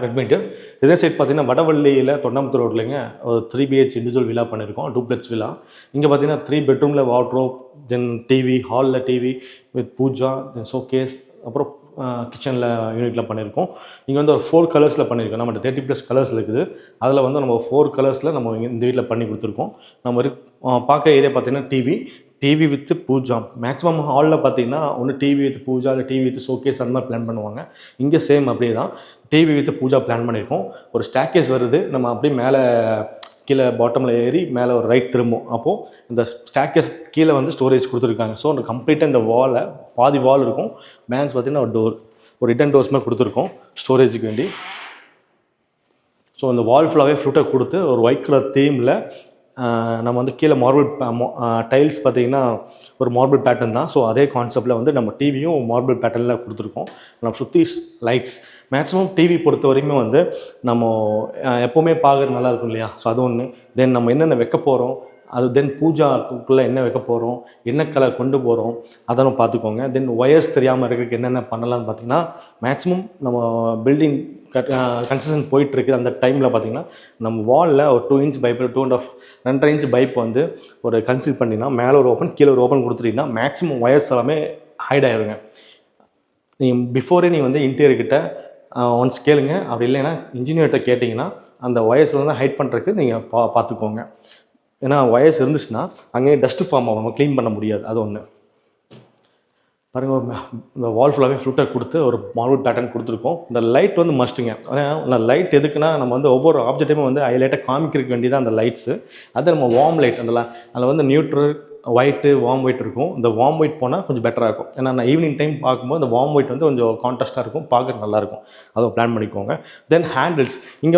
Red metre. இதே side பார்த்தீங்கன்னா வடவள்ளியில் தொண்டாமுத்தூர் ரோட்லைங்க ஒரு 3 BH இண்டிவிஜுவல் வில்லா பண்ணியிருக்கோம், டூப்ளெக்ஸ் வில்லா. இங்கே பார்த்தீங்கன்னா 3 பெட்ரூமில் வார்ட்ரோப், தென் டிவி, ஹாலில் TV with puja, then showcase, அப்புறம் கிச்சனில் யூனிட்டில் பண்ணியிருக்கோம். இங்கே வந்து ஒரு 4 கலர்ஸில் பண்ணியிருக்கோம். நம்மகிட்ட 30+ கலர்ஸ் இருக்குது. அதில் வந்து நம்ம 4 கலர்ஸில் நம்ம இந்த வீட்டில் பண்ணி கொடுத்துருக்கோம். நம்ம பார்க்க ஏரியா பார்த்தீங்கன்னா டிவி வித் பூஜா. மேக்ஸிமம் ஹாலில் பார்த்தீங்கன்னா ஒன்று டிவி வித் பூஜா, இல்லை டிவி வித் ஷோகேஸ் அந்த மாதிரி பிளான் பண்ணுவாங்க. இங்கே சேம் அப்படியே தான் டிவி வித் பூஜா பிளான் பண்ணியிருக்கோம். ஒரு ஸ்டாக்கேஸ் வருது, நம்ம அப்படியே மேலே கீழே பாட்டமில் ஏறி மேலே ஒரு ரைட் திரும்பும். அப்போது இந்த ஸ்டாக்கேஸ் கீழே வந்து ஸ்டோரேஜ் கொடுத்துருக்காங்க. ஸோ அந்த கம்ப்ளீட்டாக இந்த வாலை பாதி வால் இருக்கும். பேலன்ஸ் பார்த்தீங்கன்னா ஒரு டோர், ஒரு ரிட்டன் டோர்ஸ் மாதிரி கொடுத்துருக்கோம் ஸ்டோரேஜுக்கு வேண்டி. ஸோ அந்த வால் ஃபுல்லாகவே ஃப்ளூட்டாக கொடுத்து ஒரு ஒயிட் கலர் தீமில் நம்ம வந்து கீழே மார்பிள் டைல்ஸ் பார்த்திங்கன்னா ஒரு மார்பிள் பேட்டர்ன் தான். ஸோ அதே கான்செப்டில் வந்து நம்ம டிவியும் மார்பிள் பேட்டர்னில் கொடுத்துருக்கோம். நம்ம சுற்றி லைட்ஸ் மேக்ஸிமம் டிவி பொறுத்த வரையுமே வந்து நம்ம எப்போவுமே பார்க்குறது நல்லா இருக்கும் இல்லையா? ஸோ அது ஒன்று. தென் நம்ம என்னென்ன வைக்க போகிறோம், அது தென் பூஜாக்குள்ளே என்ன வைக்க போகிறோம், என்ன கலர் கொண்டு போகிறோம், அதெல்லாம் பார்த்துக்கோங்க. தென் ஒயர்ஸ் தெரியாமல் இருக்கிறதுக்கு என்னென்ன பண்ணலான்னு பார்த்தீங்கன்னா, மேக்ஸிமம் நம்ம பில்டிங் கன்ஸ்ட்ரக்ஷன் போயிட்டுருக்கு அந்த டைமில் பார்த்திங்கன்னா நம்ம வாலில் ஒரு 2 இன்ச் பைப், 2.5 இன்ச் பைப் வந்து ஒரு கன்சீல் பண்ணிங்கன்னா மேலே ஒரு ஓப்பன் கீழே ஒரு ஓப்பன் கொடுத்துட்டீங்கன்னா மேக்ஸிமம் ஒயர்ஸ் எல்லாமே ஹைட் ஆகிடுங்க. நீங்கள் பிஃபோரே நீங்கள் வந்து இன்டீரியர்கிட்ட ஒன்ஸ் கேளுங்க. அப்படி இல்லைன்னா இன்ஜினியர்கிட்ட கேட்டிங்கன்னா அந்த ஒயர்ஸ்லாம் ஹைட் பண்ணுறதுக்கு நீங்கள் பார்த்துக்கோங்க. ஏன்னா ஒயர்ஸ் இருந்துச்சுன்னா அங்கேயே டஸ்ட்டு ஃபார்ம் ஆகும், க்ளீன் பண்ண முடியாது. அது ஒன்று பாருங்கள். இந்த வால் ஃபுல்லாகவே ஃப்ளூட்டாக கொடுத்து ஒரு மார்பிள் பேட்டர்ன் கொடுத்துருக்கோம். இந்த லைட் வந்து மஸ்ட்டுங்க. ஆனால் லைட் எதுக்குன்னா நம்ம வந்து ஒவ்வொரு ஆப்ஜெக்டையுமே வந்து ஹைலைட்டாக காமிக்கிறதுக்கு வேண்டியதான் அந்த லைட்ஸு. அது நம்ம வார்ம் லைட் அதில் வந்து நியூட்ரல் ஒயிட்டு, வார்ம் ஒயிட் இருக்கும். இந்த வார்ம் ஒயிட் போனால் கொஞ்சம் பெட்டராக இருக்கும். ஏன்னா நான் ஈவினிங் டைம் பார்க்கும்போது இந்த வார்ம் ஒயிட் வந்து கொஞ்சம் கான்ட்ராஸ்ட்டாக இருக்கும், பார்க்குறது நல்லாயிருக்கும். அதை பிளான் பண்ணிக்கோங்க. தென் ஹேண்டில்ஸ் இங்கே